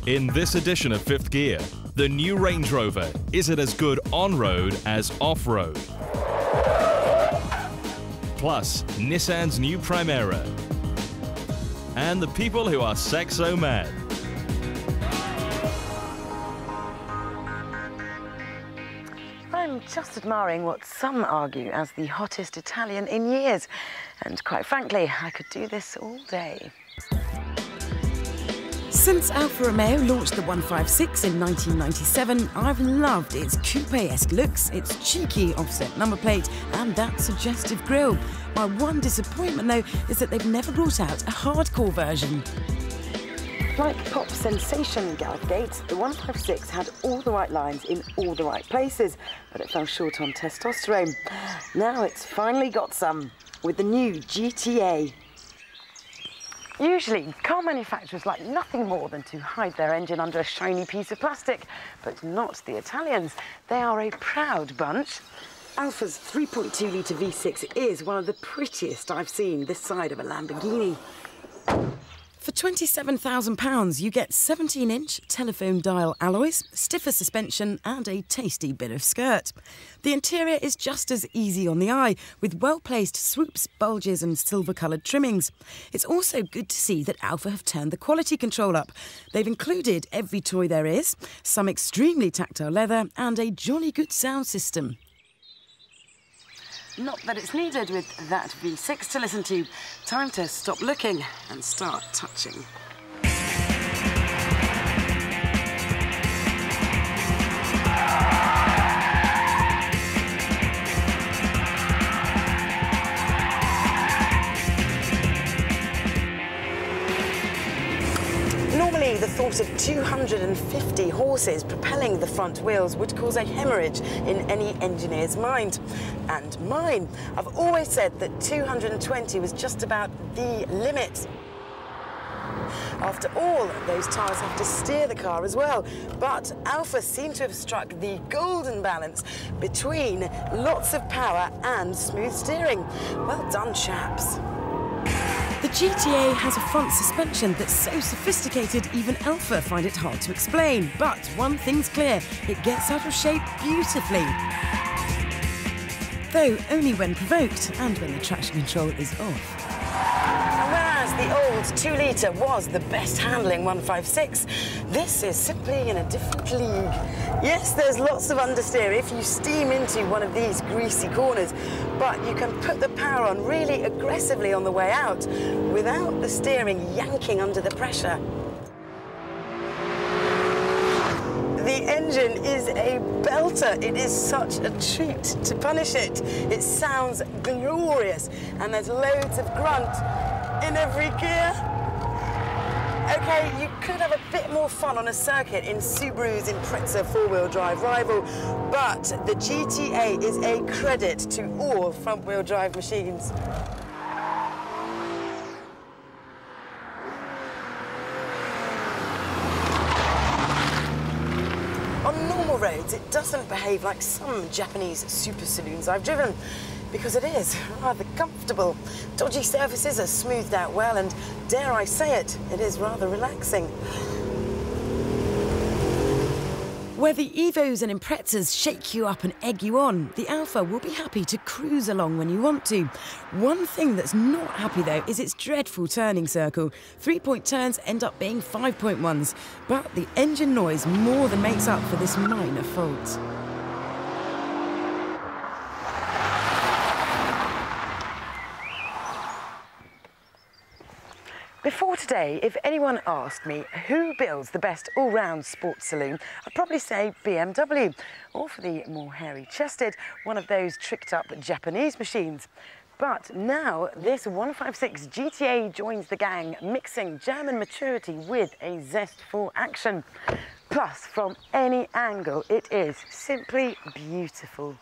In this edition of Fifth Gear, the new Range Rover, is it as good on-road as off-road? Plus, Nissan's new Primera. And the people who are Saxo mad. I'm just admiring what some argue as the hottest Italian in years. And quite frankly, I could do this all day. Since Alfa Romeo launched the 156 in 1997, I've loved its coupe-esque looks, its cheeky offset number plate and that suggestive grille. My one disappointment, though, is that they've never brought out a hardcore version. Like pop sensation Gareth Gates, the 156 had all the right lines in all the right places, but it fell short on testosterone. Now it's finally got some, with the new GTA. Usually, car manufacturers like nothing more than to hide their engine under a shiny piece of plastic, but not the Italians. They are a proud bunch. Alfa's 3.2-litre V6 is one of the prettiest I've seen this side of a Lamborghini. For £27,000, you get 17-inch telephone dial alloys, stiffer suspension and a tasty bit of skirt. The interior is just as easy on the eye, with well-placed swoops, bulges and silver-coloured trimmings. It's also good to see that Alfa have turned the quality control up. They've included every toy there is, some extremely tactile leather and a jolly good sound system. Not that it's needed with that V6 to listen to. Time to stop looking and start touching. Normally, the thought of 250 horses propelling the front wheels would cause a hemorrhage in any engineer's mind. And mine. I've always said that 220 was just about the limit. After all, those tyres have to steer the car as well. But Alfa seem to have struck the golden balance between lots of power and smooth steering. Well done, chaps. The GTA has a front suspension that's so sophisticated even Alfa find it hard to explain. But one thing's clear, it gets out of shape beautifully. Though only when provoked and when the traction control is off. Whereas the old 2-litre was the best handling 156, this is simply in a different league. Yes, there's lots of understeer if you steam into one of these greasy corners, but you can put the power on really aggressively on the way out without the steering yanking under the pressure. The engine is a belter. It is such a treat to punish it. It sounds glorious, and there's loads of grunt in every gear. OK, you could have a bit more fun on a circuit in Subaru's Impreza four-wheel drive rival, but the GTA is a credit to all front-wheel drive machines. On normal roads, it doesn't behave like some Japanese super saloons I've driven, because it is rather comfortable. Dodgy surfaces are smoothed out well, and dare I say it, it is rather relaxing. Where the Evos and Imprezas shake you up and egg you on, the Alfa will be happy to cruise along when you want to. One thing that's not happy, though, is its dreadful turning circle. 3-point turns end up being 5-point ones, but the engine noise more than makes up for this minor fault. Before today, if anyone asked me who builds the best all-round sports saloon, I'd probably say BMW, or for the more hairy-chested, one of those tricked-up Japanese machines. But now this 156 GTA joins the gang, mixing German maturity with a zest for action. Plus, from any angle, it is simply beautiful.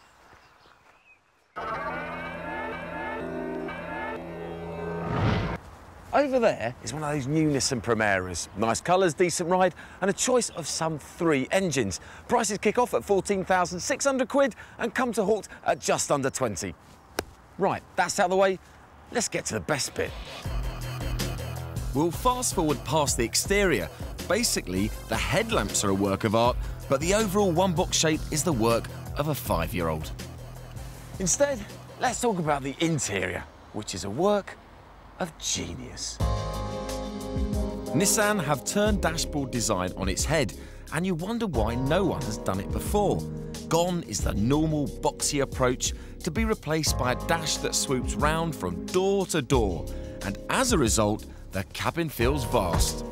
Over there is one of those new Nissan Primeras. Nice colours, decent ride, and a choice of some 3 engines. Prices kick off at £14,600 and come to halt at just under 20. Right, that's out of the way. Let's get to the best bit. We'll fast forward past the exterior Basically, the headlamps are a work of art, but the overall one-box shape is the work of a 5-year-old. Instead, let's talk about the interior, which is a work of genius. Nissan have turned dashboard design on its head, and you wonder why no one has done it before. Gone is the normal, boxy approach, to be replaced by a dash that swoops round from door to door, and as a result, the cabin feels vast.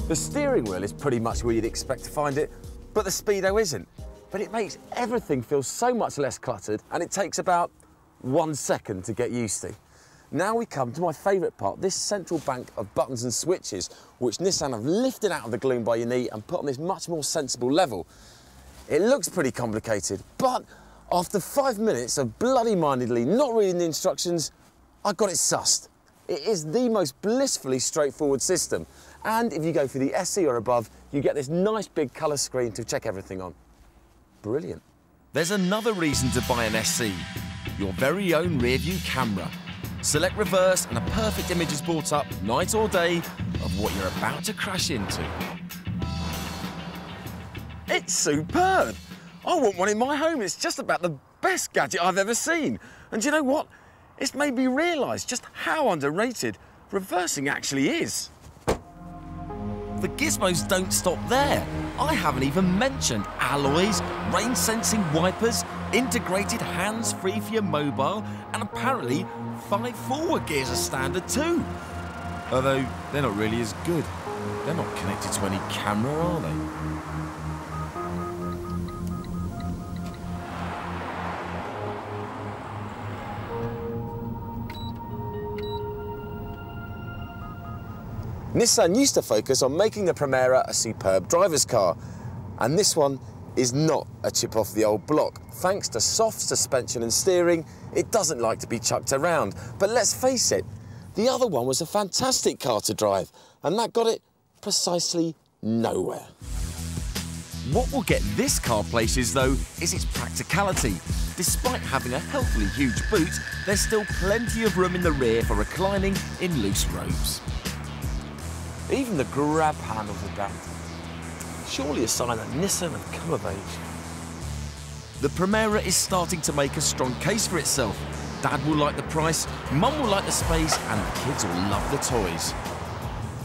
The steering wheel is pretty much where you'd expect to find it, but the Speedo isn't. But it makes everything feel so much less cluttered, and it takes about 1 second to get used to. Now we come to my favourite part, this central bank of buttons and switches, which Nissan have lifted out of the gloom by your knee and put on this much more sensible level. It looks pretty complicated, but after 5 minutes of bloody-mindedly not reading the instructions, I got it sussed. It is the most blissfully straightforward system. And if you go for the SE or above, you get this nice big colour screen to check everything on. Brilliant. There's another reason to buy an SE, your very own rear-view camera. Select reverse and a perfect image is brought up, night or day, of what you're about to crash into. It's superb! I want one in my home. It's just about the best gadget I've ever seen. And do you know what? It's made me realise just how underrated reversing actually is. The gizmos don't stop there. I haven't even mentioned alloys, rain-sensing wipers, integrated hands-free for your mobile, and apparently 5 forward gears are standard too. Although they're not really as good. They're not connected to any camera, are they? Nissan used to focus on making the Primera a superb driver's car, and this one is not a chip off the old block. Thanks to soft suspension and steering, it doesn't like to be chucked around. But let's face it, the other one was a fantastic car to drive, and that got it precisely nowhere. What will get this car places, though, is its practicality. Despite having a healthily huge boot, there's still plenty of room in the rear for reclining in loose robes. Even the grab handles are down. Surely a sign that Nissan have come of age. The Primera is starting to make a strong case for itself. Dad will like the price, Mum will like the space, and the kids will love the toys.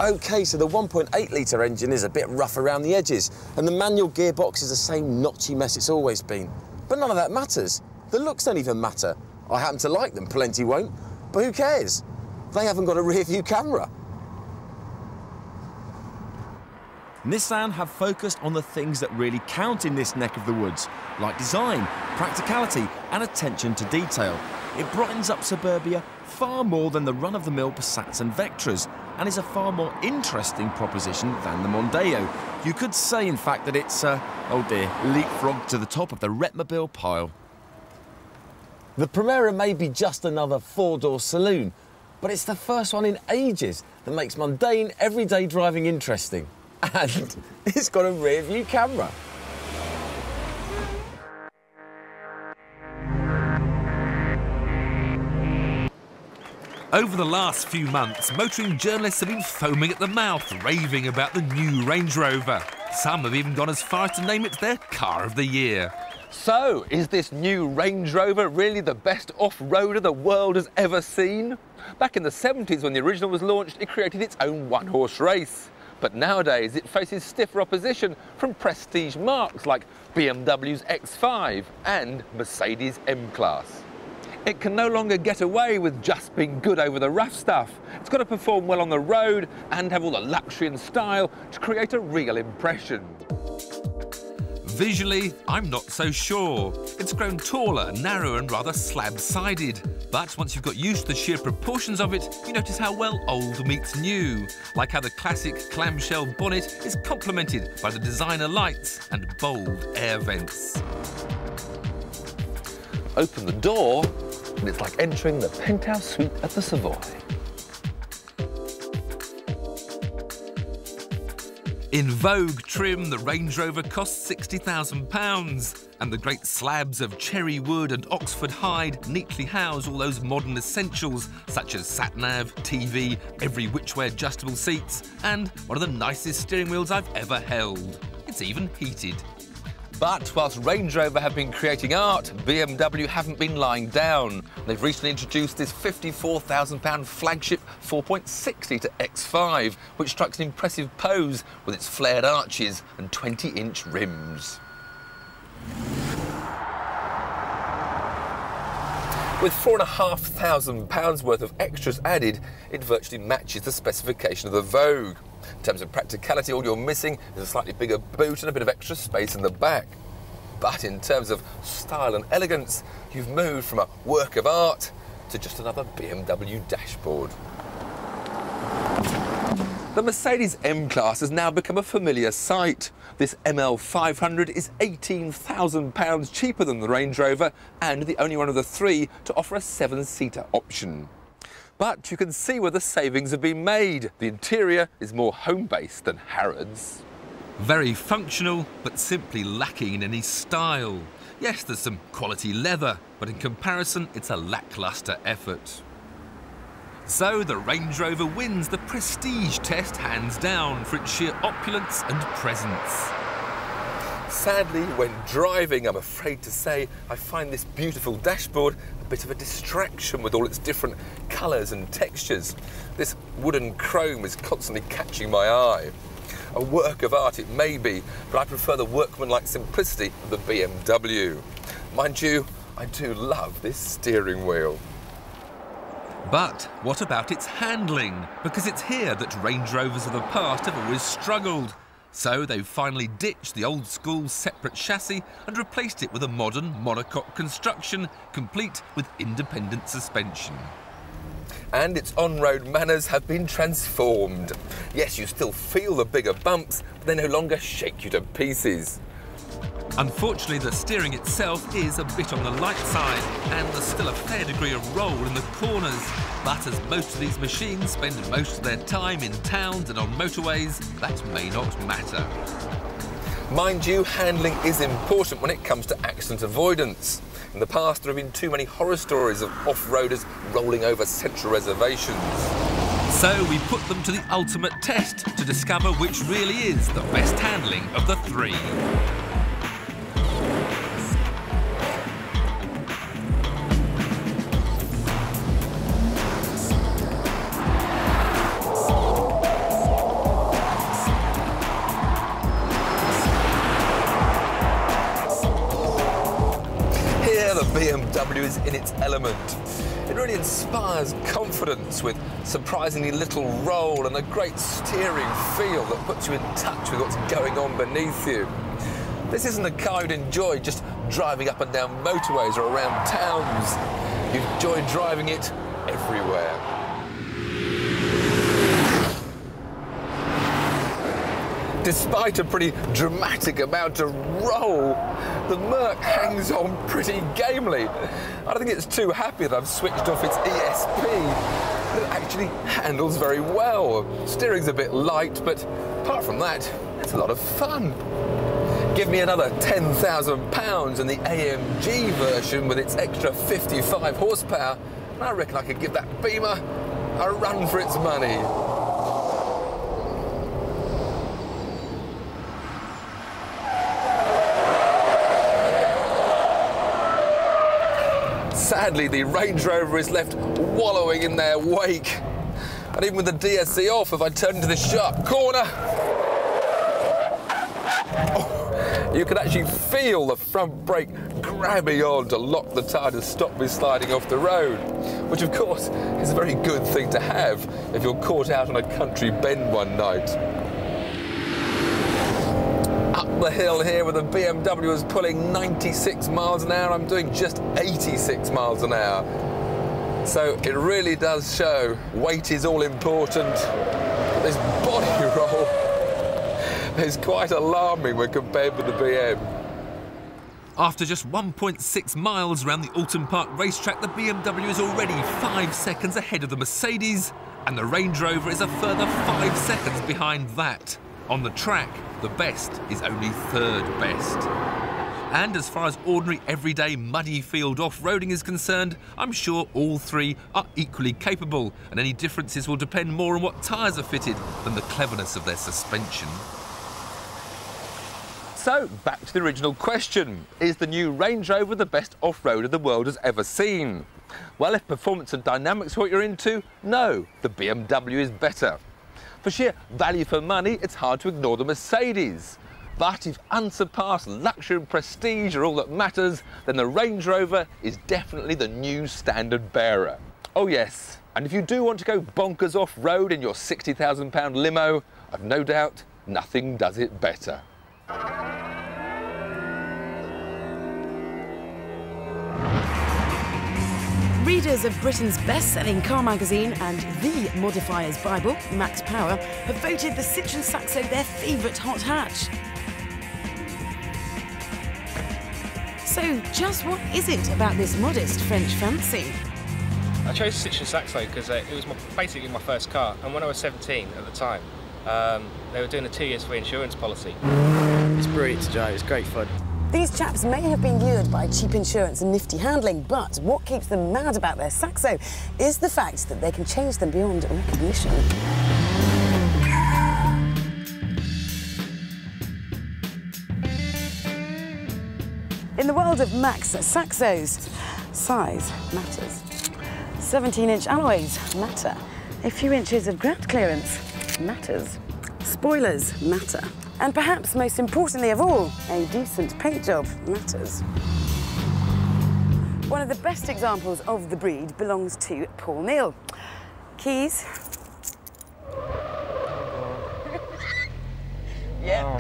OK, so the 1.8-litre engine is a bit rough around the edges, and the manual gearbox is the same notchy mess it's always been. But none of that matters. The looks don't even matter. I happen to like them, plenty won't. But who cares? They haven't got a rear-view camera. Nissan have focused on the things that really count in this neck of the woods, like design, practicality and attention to detail. It brightens up suburbia far more than the run-of-the-mill Passats and Vectras, and is a far more interesting proposition than the Mondeo. You could say, in fact, that it's, oh dear, leapfrog to the top of the Retmobile pile. The Primera may be just another 4-door saloon, but it's the first one in ages that makes mundane, everyday driving interesting. And it's got a rear-view camera. Over the last few months, motoring journalists have been foaming at the mouth, raving about the new Range Rover. Some have even gone as far as to name it their car of the year. So, is this new Range Rover really the best off-roader the world has ever seen? Back in the 70s, when the original was launched, it created its own one-horse race. But nowadays, it faces stiffer opposition from prestige marques like BMW's X5 and Mercedes M-Class. It can no longer get away with just being good over the rough stuff. It's got to perform well on the road and have all the luxury and style to create a real impression. Visually, I'm not so sure. It's grown taller, narrow and rather slab-sided. But once you've got used to the sheer proportions of it, you notice how well old meets new. Like how the classic clamshell bonnet is complemented by the designer lights and bold air vents. Open the door, and it's like entering the penthouse suite at the Savoy. In Vogue trim, the Range Rover costs £60,000, and the great slabs of cherry wood and Oxford hide neatly house all those modern essentials such as sat-nav, TV, every which-way adjustable seats, and one of the nicest steering wheels I've ever held. It's even heated. But whilst Range Rover have been creating art, BMW haven't been lying down. They've recently introduced this £54,000 flagship 4.6 litre X5, which strikes an impressive pose with its flared arches and 20-inch rims. With £4,500 worth of extras added, it virtually matches the specification of the Vogue. In terms of practicality, all you're missing is a slightly bigger boot and a bit of extra space in the back. But in terms of style and elegance, you've moved from a work of art to just another BMW dashboard. The Mercedes M-Class has now become a familiar sight. This ML500 is £18,000 cheaper than the Range Rover and the only one of the three to offer a 7-seater option. But you can see where the savings have been made. The interior is more home-based than Harrods. Very functional, but simply lacking in any style. Yes, there's some quality leather, but in comparison, it's a lacklustre effort. So the Range Rover wins the prestige test hands down for its sheer opulence and presence. Sadly, when driving, I'm afraid to say, I find this beautiful dashboard a bit of a distraction with all its different colours and textures. This wooden chrome is constantly catching my eye. A work of art it may be, but I prefer the workmanlike simplicity of the BMW. Mind you, I do love this steering wheel. But what about its handling? Because it's here that Range Rovers of the past have always struggled. So they've finally ditched the old-school separate chassis and replaced it with a modern monocoque construction, complete with independent suspension. And its on-road manners have been transformed. Yes, you still feel the bigger bumps, but they no longer shake you to pieces. Unfortunately, the steering itself is a bit on the light side, and there's still a fair degree of roll in the corners. But as most of these machines spend most of their time in towns and on motorways, that may not matter. Mind you, handling is important when it comes to accident avoidance. In the past, there have been too many horror stories of off-roaders rolling over central reservations. So we put them to the ultimate test to discover which really is the best handling of the three. BMW is in its element. It really inspires confidence with surprisingly little roll and a great steering feel that puts you in touch with what's going on beneath you. This isn't a car you'd enjoy just driving up and down motorways or around towns. You enjoy driving it everywhere. Despite a pretty dramatic amount of roll, the Merc hangs on pretty gamely. I don't think it's too happy that I've switched off its ESP, but it actually handles very well. Steering's a bit light, but apart from that, it's a lot of fun. Give me another £10,000 in the AMG version with its extra 55 horsepower, and I reckon I could give that Beamer a run for its money. Sadly, the Range Rover is left wallowing in their wake. And even with the DSC off, if I turn into this sharp corner, you can actually feel the front brake grabbing on to lock the tyre to stop me sliding off the road, which of course is a very good thing to have if you're caught out on a country bend one night. Up the hill here with the BMW is pulling 96 miles an hour, I'm doing just 86 miles an hour. So it really does show weight is all important. This body roll is quite alarming when compared with the BM. After just 1.6 miles around the Alton Park racetrack, the BMW is already 5 seconds ahead of the Mercedes, and the Range Rover is a further 5 seconds behind that. On the track, the best is only third best. And as far as ordinary, everyday, muddy field off-roading is concerned, I'm sure all three are equally capable, and any differences will depend more on what tyres are fitted than the cleverness of their suspension. So, back to the original question. Is the new Range Rover the best off-roader the world has ever seen? Well, if performance and dynamics are what you're into, no, the BMW is better. For sheer value for money, it's hard to ignore the Mercedes. But if unsurpassed luxury and prestige are all that matters, then the Range Rover is definitely the new standard bearer. Oh yes, and if you do want to go bonkers off-road in your £60,000 limo, I've no doubt nothing does it better. Readers of Britain's best-selling car magazine and the modifier's Bible, Max Power, have voted the Citroen Saxo their favourite hot hatch. So, just what is it about this modest French fancy? I chose the Citroen Saxo because it was basically my first car, and when I was 17 at the time, they were doing a 2 years free insurance policy. It's brilliant, Joe. It's great fun. These chaps may have been lured by cheap insurance and nifty handling, but what keeps them mad about their Saxo is the fact that they can change them beyond recognition. In the world of Max Saxos, size matters. 17-inch alloys matter. A few inches of ground clearance matters. Spoilers matter. And perhaps most importantly of all, a decent paint job matters. One of the best examples of the breed belongs to Paul Neal. Keys. Yeah.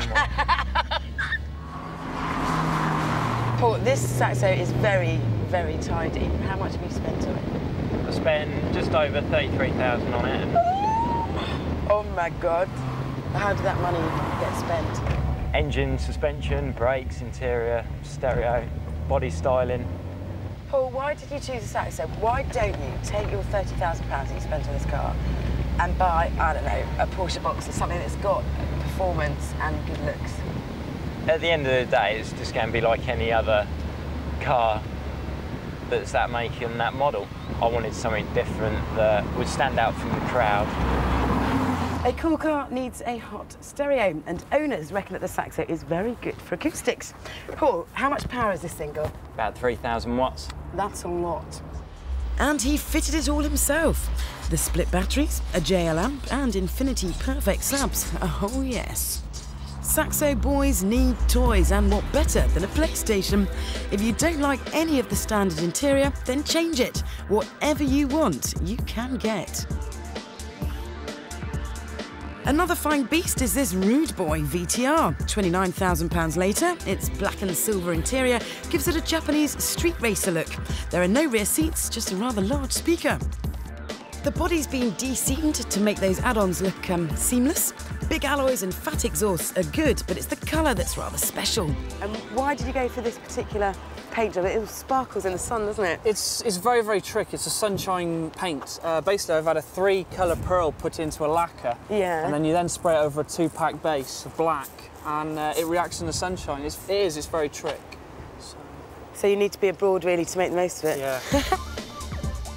Paul, this Saxo is very, very tidy. How much have you spent on it? I spent just over 33,000 on it. Oh my God. How did that money get spent? Engine, suspension, brakes, interior, stereo, body styling. Paul, why did you choose a Saxo? Why don't you take your £30,000 that you spent on this car and buy, I don't know, a Porsche Boxer, something that's got performance and good looks? At the end of the day, it's just going to be like any other car that's that make and that model. I wanted something different that would stand out from the crowd. A cool car needs a hot stereo, and owners reckon that the Saxo is very good for acoustics. Paul, how much power has this thing got? About 3,000 watts. That's a lot. And he fitted it all himself. The split batteries, a JL amp, and Infinity Perfect slabs. Oh yes. Saxo boys need toys, and what better than a PlayStation? If you don't like any of the standard interior, then change it. Whatever you want, you can get. Another fine beast is this rude boy VTR. £29,000 later, its black and silver interior gives it a Japanese street racer look. There are no rear seats, just a rather large speaker. The body's been de-seamed to make those add-ons look seamless. Big alloys and fat exhausts are good, but it's the colour that's rather special. And why did you go for this particular paint job? It all sparkles in the sun, doesn't it? It's very, very tricky. It's a sunshine paint. Basically, I've had a 3-colour pearl put into a lacquer. Yeah. And then you then spray it over a 2-pack base of black, and it reacts in the sunshine. It's very trick. So you need to be abroad, really, to make the most of it? Yeah.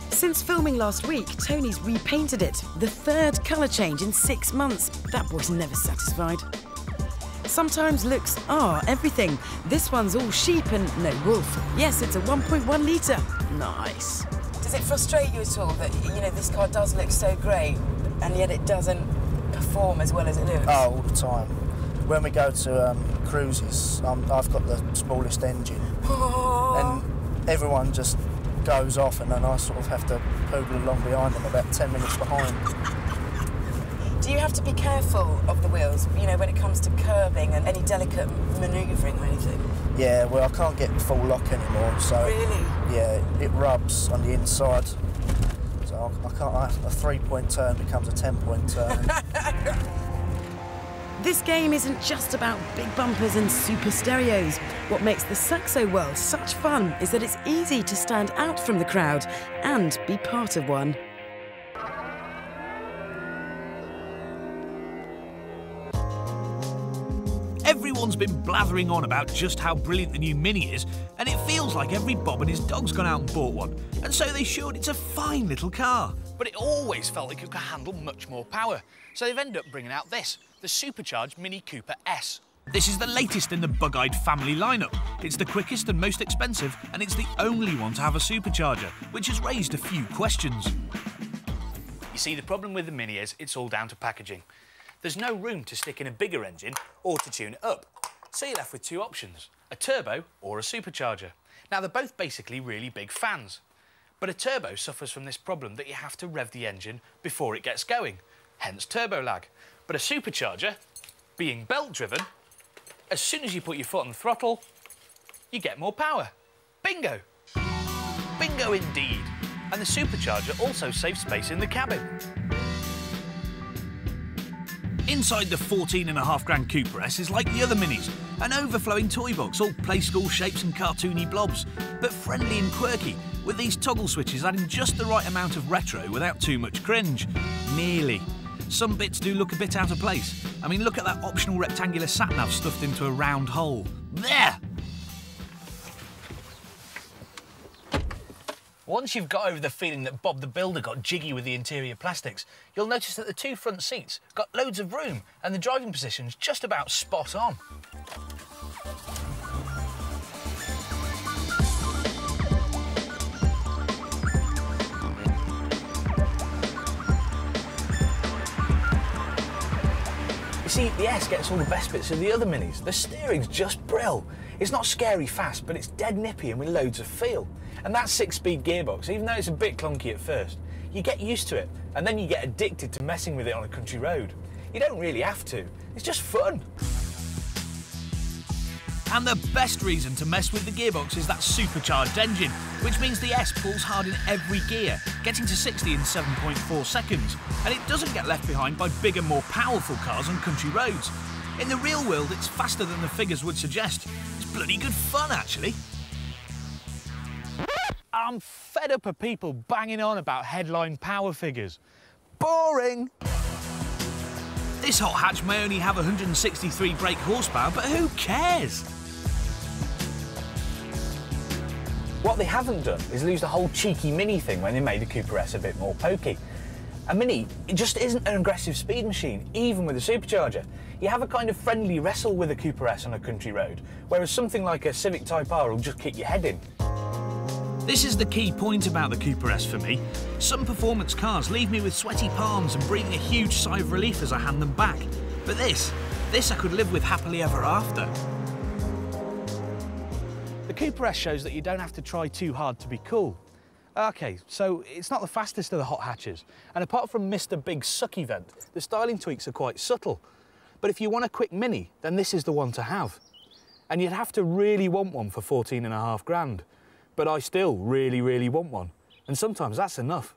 Since filming last week, Tony's repainted it. The 3rd colour change in 6 months. That boy's never satisfied. Sometimes looks are everything. This one's all sheep and no wolf. Yes, it's a 1.1 litre. Nice. Does it frustrate you at all that, you know, this car does look so great and yet it doesn't perform as well as it looks? Oh, all the time. When we go to cruises, I've got the smallest engine. And everyone just goes off, and then I sort of have to poodle along behind them, about 10 minutes behind. Do you have to be careful of the wheels, you know, when it comes to curbing and any delicate manoeuvring or anything? Yeah, well, I can't get full lock anymore, so... Really? Yeah, it rubs on the inside. So I can't... A 3-point turn becomes a 10-point turn. This game isn't just about big bumpers and super stereos. What makes the Saxo world such fun is that it's easy to stand out from the crowd and be part of one. Everyone's been blathering on about just how brilliant the new Mini is, and it feels like every Bob and his dog's gone out and bought one. And so they should. It's a fine little car. But it always felt like it could handle much more power. So they've ended up bringing out this, the supercharged Mini Cooper S. This is the latest in the bug-eyed family lineup. It's the quickest and most expensive, and it's the only one to have a supercharger, which has raised a few questions. You see, the problem with the Mini is it's all down to packaging. There's no room to stick in a bigger engine or to tune it up. So you're left with two options, a turbo or a supercharger. Now, they're both basically really big fans. But a turbo suffers from this problem that you have to rev the engine before it gets going, hence turbo lag. But a supercharger, being belt-driven, as soon as you put your foot on the throttle, you get more power. Bingo! Bingo indeed. And the supercharger also saves space in the cabin. Inside the 14.5 grand Cooper S is like the other Minis, an overflowing toy box, all play school shapes and cartoony blobs, but friendly and quirky, with these toggle switches adding just the right amount of retro without too much cringe. Nearly. Some bits do look a bit out of place. I mean, look at that optional rectangular sat-nav stuffed into a round hole. There! Once you've got over the feeling that Bob the Builder got jiggy with the interior plastics, you'll notice that the two front seats got loads of room and the driving position's just about spot on. You see, the S gets all the best bits of the other Minis. The steering's just brill. It's not scary fast, but it's dead nippy and with loads of feel. And that 6-speed gearbox, even though it's a bit clunky at first, you get used to it, and then you get addicted to messing with it on a country road. You don't really have to. It's just fun. And the best reason to mess with the gearbox is that supercharged engine, which means the S pulls hard in every gear, getting to 60 in 7.4 seconds, and it doesn't get left behind by bigger, more powerful cars on country roads. In the real world, it's faster than the figures would suggest. It's bloody good fun, actually. I'm fed up of people banging on about headline power figures. Boring! This hot hatch may only have 163 brake horsepower, but who cares? What they haven't done is lose the whole cheeky Mini thing when they made the Cooper S a bit more pokey. A Mini, it just isn't an aggressive speed machine, even with a supercharger. You have a kind of friendly wrestle with a Cooper S on a country road, whereas something like a Civic Type R will just kick your head in. This is the key point about the Cooper S for me. Some performance cars leave me with sweaty palms and breathing a huge sigh of relief as I hand them back. But this I could live with happily ever after. The Cooper S shows that you don't have to try too hard to be cool. OK, so it's not the fastest of the hot hatches, and apart from Mr. Big Sucky Vent, the styling tweaks are quite subtle. But if you want a quick Mini, then this is the one to have. And you'd have to really want one for 14.5 grand. But I still really, really want one. And sometimes that's enough.